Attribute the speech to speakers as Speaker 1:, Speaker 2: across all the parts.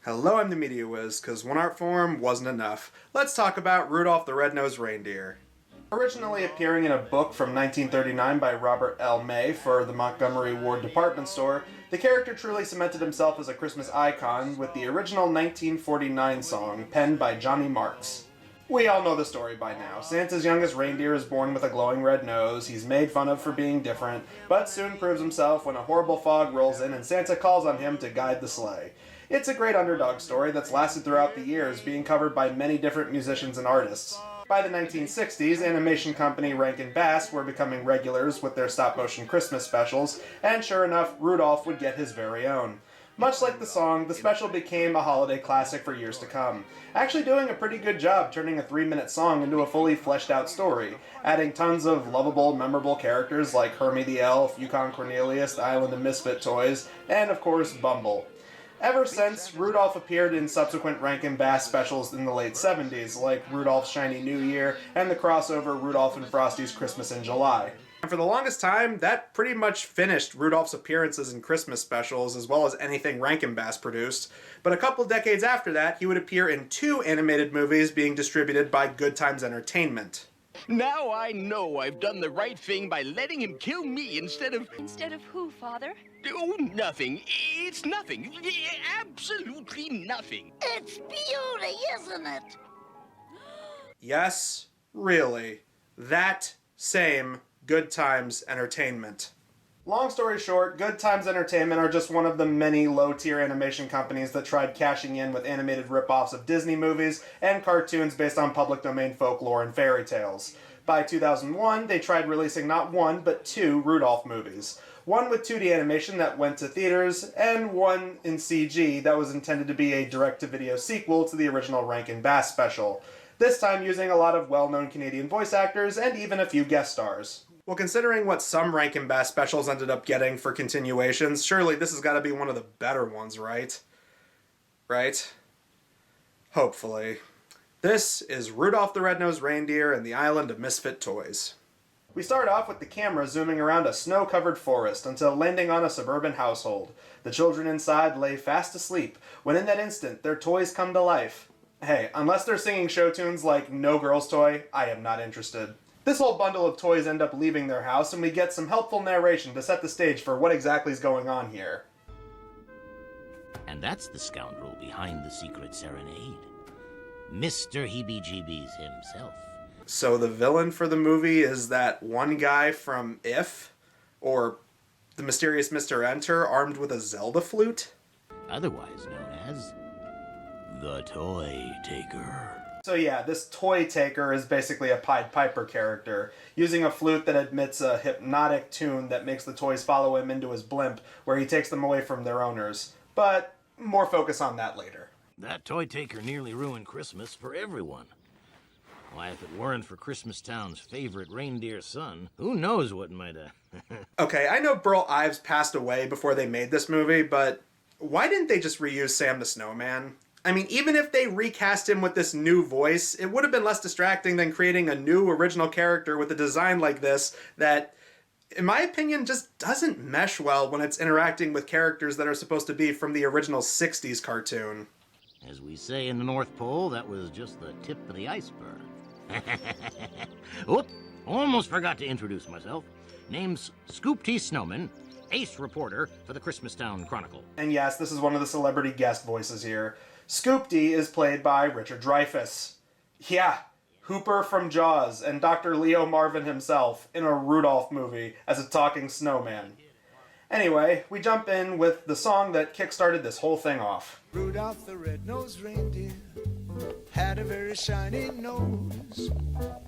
Speaker 1: Hello, I'm the Media Wiz, because one art form wasn't enough. Let's talk about Rudolph the Red-Nosed Reindeer. Originally appearing in a book from 1939 by Robert L. May for the Montgomery Ward department store, the character truly cemented himself as a Christmas icon with the original 1949 song penned by Johnny Marks. We all know the story by now. Santa's youngest reindeer is born with a glowing red nose. He's made fun of for being different, but soon proves himself when a horrible fog rolls in and Santa calls on him to guide the sleigh. It's a great underdog story that's lasted throughout the years, being covered by many different musicians and artists. By the 1960s, animation company Rankin were becoming regulars with their stop-motion Christmas specials, and sure enough, Rudolph would get his very own. Much like the song, the special became a holiday classic for years to come, actually doing a pretty good job turning a 3-minute song into a fully fleshed out story, adding tons of lovable, memorable characters like Hermey the Elf, Yukon Cornelius, the Island of Misfit Toys, and of course Bumble. Ever since, Rudolph appeared in subsequent Rankin Bass specials in the late 70s, like Rudolph's Shiny New Year and the crossover Rudolph and Frosty's Christmas in July. And for the longest time, that pretty much finished Rudolph's appearances in Christmas specials, as well as anything Rankin Bass produced. But a couple decades after that, he would appear in 2 animated movies being distributed by Good Times Entertainment.
Speaker 2: Now I know I've done the right thing by letting him kill me instead of...
Speaker 3: Instead of who, Father?
Speaker 2: Oh, nothing. It's nothing. Absolutely nothing.
Speaker 4: It's beauty, isn't it?
Speaker 1: Yes, really. That same Good Times Entertainment. Long story short, Good Times Entertainment are just one of the many low-tier animation companies that tried cashing in with animated rip-offs of Disney movies and cartoons based on public domain folklore and fairy tales. By 2001, they tried releasing not 1, but 2 Rudolph movies. One with 2D animation that went to theaters, and one in CG that was intended to be a direct-to-video sequel to the original Rankin Bass special. This time using a lot of well-known Canadian voice actors and even a few guest stars. Well, considering what some Rankin Bass specials ended up getting for continuations, surely this has got to be one of the better ones, right? Right? Hopefully. This is Rudolph the Red-Nosed Reindeer and the Island of Misfit Toys. We start off with the camera zooming around a snow-covered forest until landing on a suburban household. The children inside lay fast asleep, when in that instant their toys come to life. Hey, unless they're singing show tunes like No Girl's Toy, I am not interested. This whole bundle of toys end up leaving their house, and we get some helpful narration to set the stage for what exactly is going on here.
Speaker 5: And that's the scoundrel behind the secret serenade. Mr. Heebie-Jeebies himself.
Speaker 1: So the villain for the movie is that one guy from If? Or the mysterious Mr. Enter armed with a Zelda flute?
Speaker 5: Otherwise known as the Toy Taker.
Speaker 1: So yeah, this Toy Taker is basically a Pied Piper character, using a flute that emits a hypnotic tune that makes the toys follow him into his blimp, where he takes them away from their owners. But more focus on that later.
Speaker 5: That Toy Taker nearly ruined Christmas for everyone. Why, if it weren't for Christmas Town's favorite reindeer son, who knows what might have...
Speaker 1: Okay, I know Burl Ives passed away before they made this movie, but why didn't they just reuse Sam the Snowman? I mean, even if they recast him with this new voice, it would have been less distracting than creating a new original character with a design like this that, in my opinion, just doesn't mesh well when it's interacting with characters that are supposed to be from the original 60s cartoon.
Speaker 5: As we say in the North Pole, that was just the tip of the iceberg. Oop, almost forgot to introduce myself. Name's Scoop T. Snowman, ace reporter for the Christmastown Chronicle.
Speaker 1: And yes, this is one of the celebrity guest voices here. Scoop D is played by Richard Dreyfuss. Yeah, Hooper from Jaws and Dr. Leo Marvin himself in a Rudolph movie as a talking snowman. Anyway, we jump in with the song that kickstarted this whole thing off.
Speaker 6: Rudolph the red-nosed reindeer had a very shiny nose,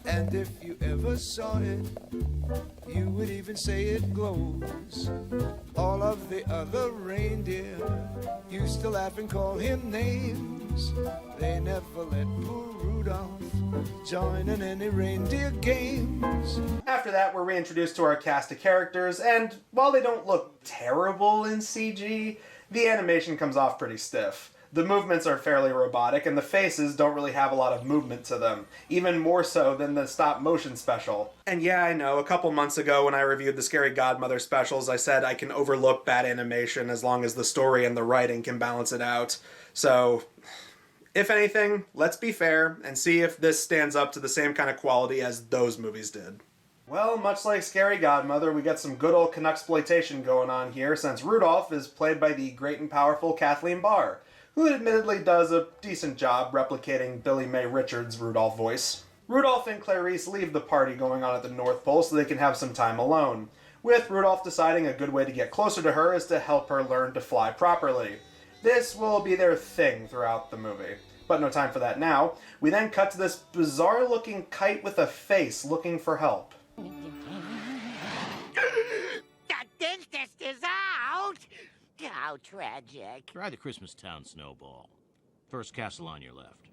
Speaker 6: and if you ever saw it, you would even say it glows. All of the other reindeer used to laugh and call him names. They never let poor Rudolph join in any reindeer games.
Speaker 1: After that, we're reintroduced to our cast of characters, and while they don't look terrible in CG, the animation comes off pretty stiff. The movements are fairly robotic, and the faces don't really have a lot of movement to them, even more so than the stop-motion special. And yeah, I know, a couple months ago when I reviewed the Scary Godmother specials, I said I can overlook bad animation as long as the story and the writing can balance it out. So, if anything, let's be fair and see if this stands up to the same kind of quality as those movies did. Well, much like Scary Godmother, we got some good old Canucksploitation going on here, since Rudolph is played by the great and powerful Kathleen Barr, who admittedly does a decent job replicating Billy May Richards' Rudolph voice. Rudolph and Clarise leave the party going on at the North Pole so they can have some time alone, with Rudolph deciding a good way to get closer to her is to help her learn to fly properly. This will be their thing throughout the movie. But no time for that now. We then cut to this bizarre-looking kite with a face looking for help.
Speaker 5: The dentist is out! How tragic. Try the Christmas Town snowball. First castle on your left.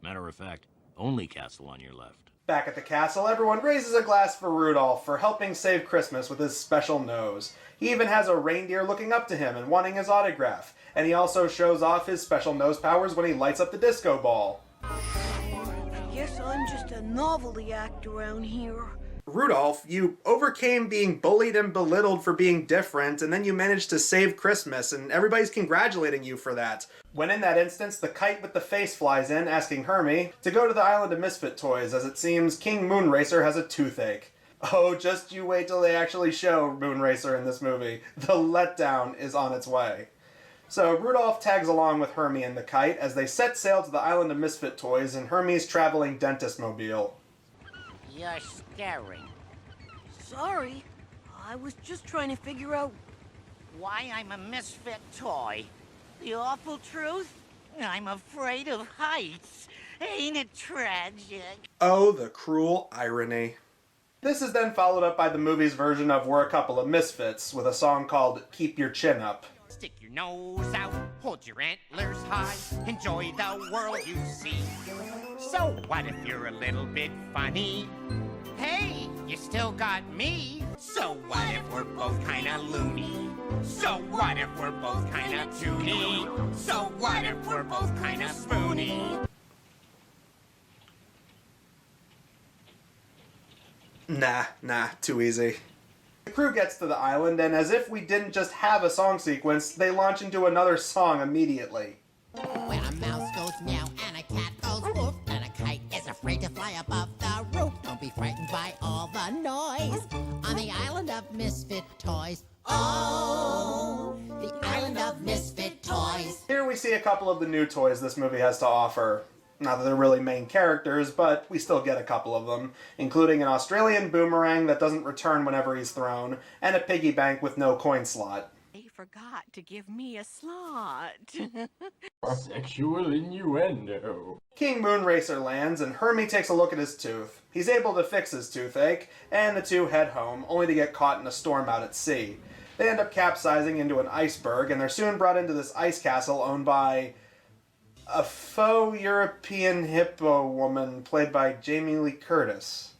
Speaker 5: Matter of fact, only castle on your left.
Speaker 1: Back at the castle, everyone raises a glass for Rudolph for helping save Christmas with his special nose. He even has a reindeer looking up to him and wanting his autograph. And he also shows off his special nose powers when he lights up the disco ball.
Speaker 4: I guess I'm just a novelty act around here.
Speaker 1: Rudolph, you overcame being bullied and belittled for being different, and then you managed to save Christmas, and everybody's congratulating you for that. When in that instance, the kite with the face flies in, asking Hermey to go to the Island of Misfit Toys, as it seems King Moonracer has a toothache. Oh, just you wait till they actually show Moonracer in this movie. The letdown is on its way. So Rudolph tags along with Hermey and the kite as they set sail to the Island of Misfit Toys in Hermey's traveling dentist mobile.
Speaker 5: You're staring.
Speaker 4: Sorry, I was just trying to figure out
Speaker 5: Why I'm a misfit toy. The awful truth? I'm afraid of heights. Ain't it tragic?
Speaker 1: Oh, the cruel irony. This is then followed up by the movie's version of We're a Couple of Misfits, with a song called Keep Your Chin Up.
Speaker 3: Stick your nose out, hold your antlers high, enjoy the world you see. So what if you're a little bit funny? Hey, you still got me. So what if we're both kinda loony? So what if we're both kinda toony? So what if we're both kinda spoony?
Speaker 1: Nah, too easy. The crew gets to the island, and as if we didn't just have a song sequence, they launch into another song immediately.
Speaker 7: When a mouse goes meow and a cat goes woof and a kite is afraid to fly above the roof, don't be frightened by all the noise on the Island of Misfit Toys. Oh, the Island of Misfit Toys.
Speaker 1: Here we see a couple of the new toys this movie has to offer. Not that they're really main characters, but we still get a couple of them, including an Australian boomerang that doesn't return whenever he's thrown, and a piggy bank with no coin slot.
Speaker 8: They forgot to give me a slot.
Speaker 9: Sexual innuendo.
Speaker 1: King Moonracer lands, and Hermey takes a look at his tooth. He's able to fix his toothache, and the two head home, only to get caught in a storm out at sea. They end up capsizing into an iceberg, and they're soon brought into this ice castle owned by a faux European hippo woman played by Jamie Lee Curtis.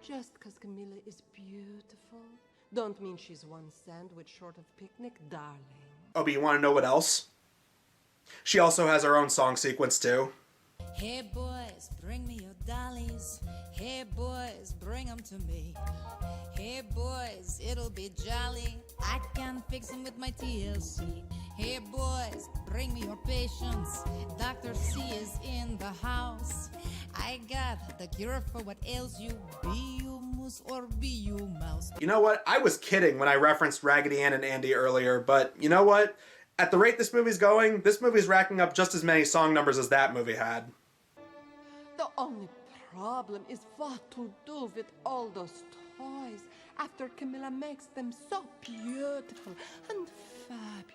Speaker 10: Just because Camilla is beautiful, don't mean she's one sandwich short of picnic, darling.
Speaker 1: Oh, but you want to know what else? She also has her own song sequence, too.
Speaker 7: Hey boys, bring me your dollies. Hey boys, bring them to me. Hey boys, it'll be jolly. I can fix them with my TLC. Hey boys, bring me your patients. Dr. C is in the house. I got the cure for what ails you. Be you moose or be you mouse.
Speaker 1: You know what? I was kidding when I referenced Raggedy Ann and Andy earlier, but you know what? At the rate this movie's going, this movie's racking up just as many song numbers as that movie had.
Speaker 10: The only problem is what to do with all those toys after Camilla makes them so beautiful and fabulous.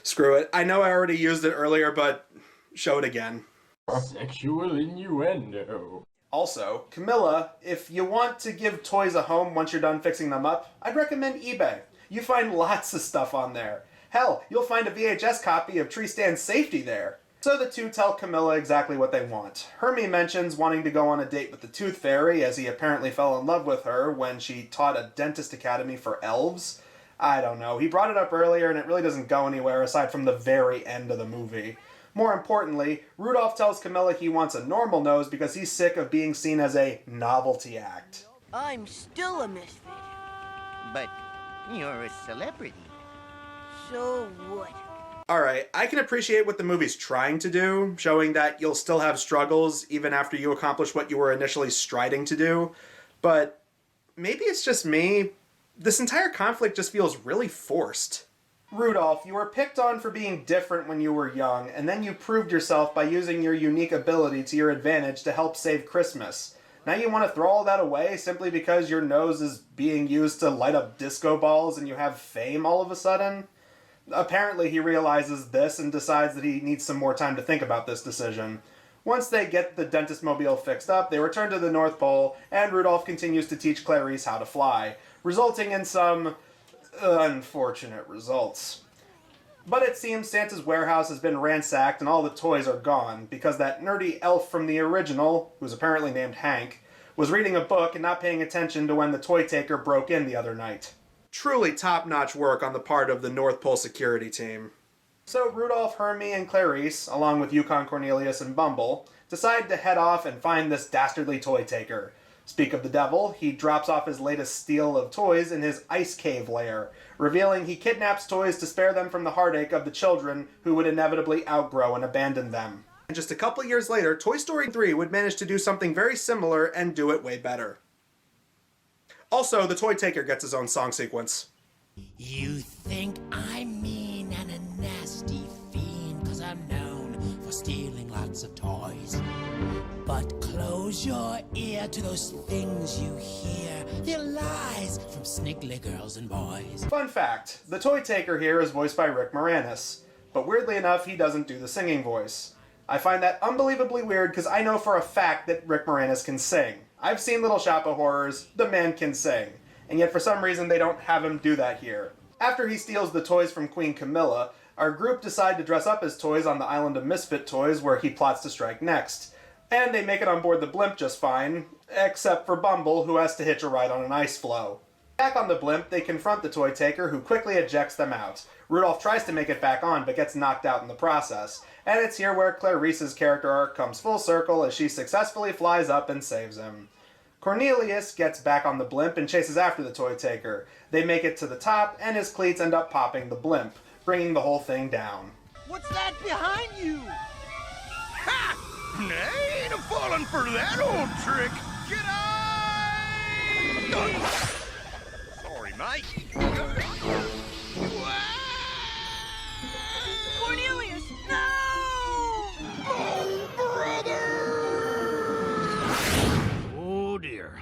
Speaker 1: Screw it. I know I already used it earlier, but show it again.
Speaker 9: Sexual innuendo.
Speaker 1: Also, Camilla, if you want to give toys a home once you're done fixing them up, I'd recommend eBay. You find lots of stuff on there. Hell, you'll find a VHS copy of Tree Stand Safety there. So the two tell Camilla exactly what they want. Hermey mentions wanting to go on a date with the Tooth Fairy, as he apparently fell in love with her when she taught a dentist academy for elves. I don't know. He brought it up earlier and it really doesn't go anywhere aside from the very end of the movie. More importantly, Rudolph tells Camilla he wants a normal nose because he's sick of being seen as a novelty act.
Speaker 4: I'm still a misfit.
Speaker 3: But you're a celebrity.
Speaker 4: So what?
Speaker 1: Alright, I can appreciate what the movie's trying to do, showing that you'll still have struggles even after you accomplish what you were initially striding to do, but maybe it's just me. This entire conflict just feels really forced. Rudolph, you were picked on for being different when you were young, and then you proved yourself by using your unique ability to your advantage to help save Christmas. Now you want to throw all that away simply because your nose is being used to light up disco balls and you have fame all of a sudden? Apparently he realizes this and decides that he needs some more time to think about this decision. Once they get the dentist mobile fixed up, they return to the North Pole, and Rudolph continues to teach Clarise how to fly, resulting in some unfortunate results. But it seems Santa's warehouse has been ransacked and all the toys are gone, because that nerdy elf from the original, who's apparently named Hank, was reading a book and not paying attention to when the toy taker broke in the other night. Truly top-notch work on the part of the North Pole security team. So Rudolph, Hermey, and Clarise, along with Yukon Cornelius and Bumble, decide to head off and find this dastardly toy taker. Speak of the devil, he drops off his latest steal of toys in his ice cave lair, revealing he kidnaps toys to spare them from the heartache of the children who would inevitably outgrow and abandon them. And just a couple years later, Toy Story 3 would manage to do something very similar and do it way better. Also, the toy taker gets his own song sequence.
Speaker 11: You think I'm mean and a nasty fiend, 'cause I'm known for stealing lots of toys. But close your ear to those things you hear. They're lies from sniggly girls and boys.
Speaker 1: Fun fact, the toy taker here is voiced by Rick Moranis, but weirdly enough, he doesn't do the singing voice. I find that unbelievably weird because I know for a fact that Rick Moranis can sing. I've seen Little Shop of Horrors, the man can sing, and yet for some reason they don't have him do that here. After he steals the toys from Queen Camilla, our group decide to dress up as toys on the Island of Misfit Toys where he plots to strike next. And they make it on board the blimp just fine, except for Bumble, who has to hitch a ride on an ice floe. Back on the blimp, they confront the toy taker, who quickly ejects them out. Rudolph tries to make it back on, but gets knocked out in the process. And it's here where Clarice's character arc comes full circle as she successfully flies up and saves him. Cornelius gets back on the blimp and chases after the toy taker. They make it to the top, and his cleats end up popping the blimp, bringing the whole thing down.
Speaker 2: What's that behind you? Ha! I ain't falling for that old trick. Get on! Sorry, mate.
Speaker 4: Cornelius, no!
Speaker 2: Oh, brother!
Speaker 5: Oh dear.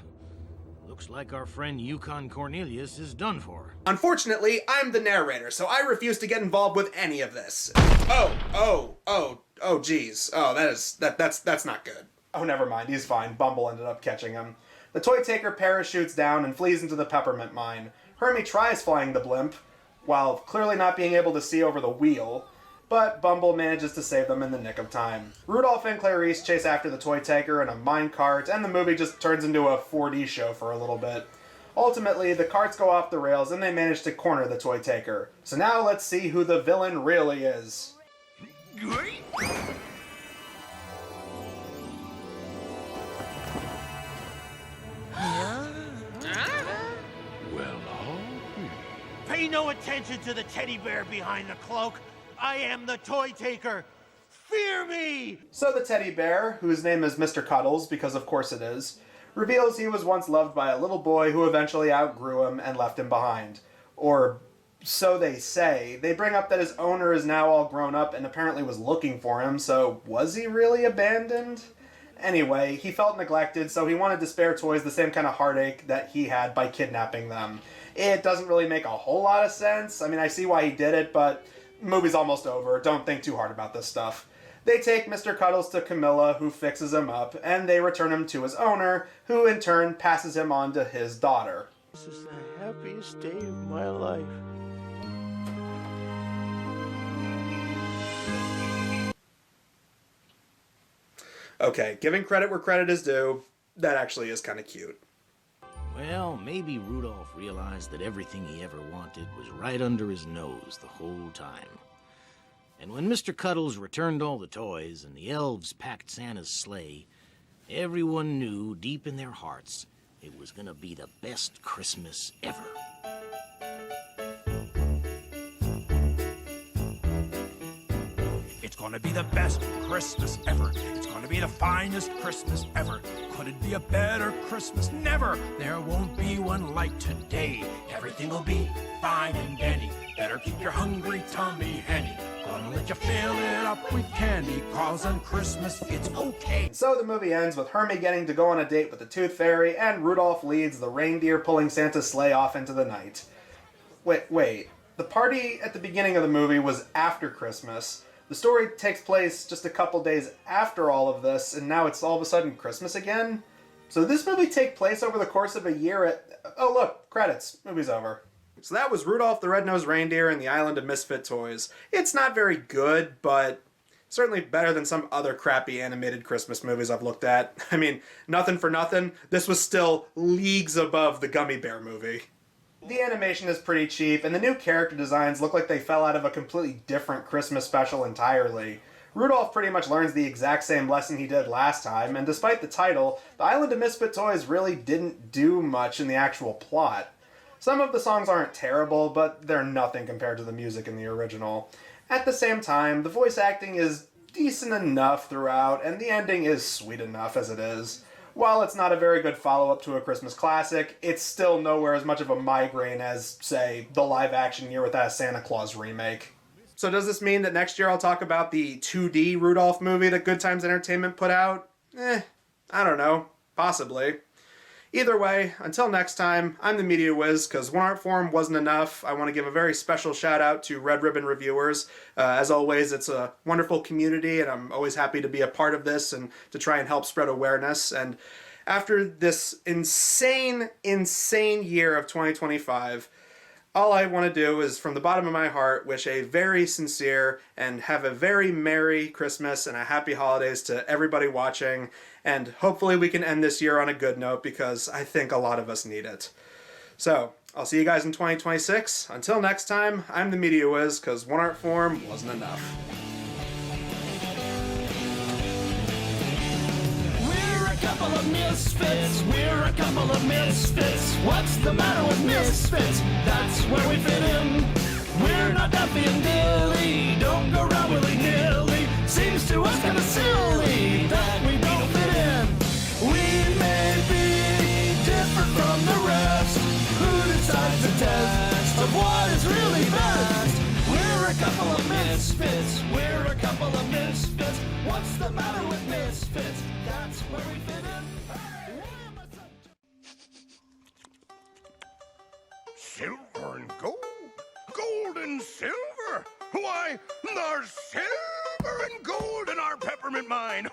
Speaker 5: Looks like our friend Yukon Cornelius is done for.
Speaker 1: Unfortunately, I'm the narrator, so I refuse to get involved with any of this. Oh, geez. Oh, that's not good. Oh, never mind. He's fine. Bumble ended up catching him. The toy taker parachutes down and flees into the peppermint mine. Hermey tries flying the blimp, while clearly not being able to see over the wheel, but Bumble manages to save them in the nick of time. Rudolph and Clarice chase after the toy taker in a mine cart, and the movie just turns into a 4D show for a little bit. Ultimately, the carts go off the rails and they manage to corner the toy taker. So now let's see who the villain really is.
Speaker 11: Pay no attention to the teddy bear behind the cloak. I am the toy taker. Fear me!
Speaker 1: So the teddy bear, whose name is Mr. Cuddles, because of course it is, reveals he was once loved by a little boy who eventually outgrew him and left him behind. Or so they say. They bring up that his owner is now all grown up and apparently was looking for him, so was he really abandoned? Anyway, he felt neglected, so he wanted to spare toys the same kind of heartache that he had by kidnapping them. It doesn't really make a whole lot of sense. I mean, I see why he did it, but the movie's almost over. Don't think too hard about this stuff. They take Mr. Cuddles to Camilla, who fixes him up, and they return him to his owner, who in turn passes him on to his daughter.
Speaker 11: This is the happiest day of my life.
Speaker 1: Okay, giving credit where credit is due, that actually is kind of cute.
Speaker 5: Well, maybe Rudolph realized that everything he ever wanted was right under his nose the whole time. And when Mr. Cuddles returned all the toys and the elves packed Santa's sleigh, everyone knew deep in their hearts it was gonna be the best Christmas ever.
Speaker 2: It's gonna be the best Christmas ever. It's gonna be the finest Christmas ever. Could it be a better Christmas? Never. There won't be one like today. Everything will be fine and dandy. Better keep your hungry tummy handy. Gonna let you fill it up with candy, 'cause on Christmas it's okay.
Speaker 1: So the movie ends with Hermey getting to go on a date with the Tooth Fairy, and Rudolph leads the reindeer pulling Santa's sleigh off into the night. Wait. The party at the beginning of the movie was after Christmas. The story takes place just a couple days after all of this, and now it's all of a sudden Christmas again? So did this movie take place over the course of a year Oh look, credits. Movie's over. So that was Rudolph the Red-Nosed Reindeer and the Island of Misfit Toys. It's not very good, but certainly better than some other crappy animated Christmas movies I've looked at. I mean, nothing for nothing, this was still leagues above the Gummy Bear movie. The animation is pretty cheap, and the new character designs look like they fell out of a completely different Christmas special entirely. Rudolph pretty much learns the exact same lesson he did last time, and despite the title, the Island of Misfit Toys really didn't do much in the actual plot. Some of the songs aren't terrible, but they're nothing compared to the music in the original. At the same time, the voice acting is decent enough throughout, and the ending is sweet enough as it is. While it's not a very good follow-up to a Christmas classic, it's still nowhere as much of a migraine as, say, the live-action Year Without a Santa Claus remake. So does this mean that next year I'll talk about the 2D Rudolph movie that Good Times Entertainment put out? I don't know. Possibly. Either way, until next time, I'm the Media Wiz, because one art form wasn't enough. I want to give a very special shout out to Red Ribbon Reviewers. As always, it's a wonderful community, and I'm always happy to be a part of this and to try and help spread awareness. And after this insane year of 2025, all I want to do is, from the bottom of my heart, wish a very sincere and have a very Merry Christmas and a Happy Holidays to everybody watching. And hopefully we can end this year on a good note, because I think a lot of us need it. So, I'll see you guys in 2026. Until next time, I'm the Media Wiz, because one art form wasn't enough.
Speaker 11: Couple of misfits, we're a couple of misfits. What's the matter with misfits? That's where we fit in. We're not Duffy and Dilly, don't go around willy-nilly. Seems to us kind of silly that we don't fit in. We may be different from the rest. Who decides the test of what is really best? We're a couple of misfits, we're a couple of misfits. What's the matter with misfits? That's where we fit in.
Speaker 2: Silver and gold, gold and silver. Why, there's silver and gold in our peppermint mine.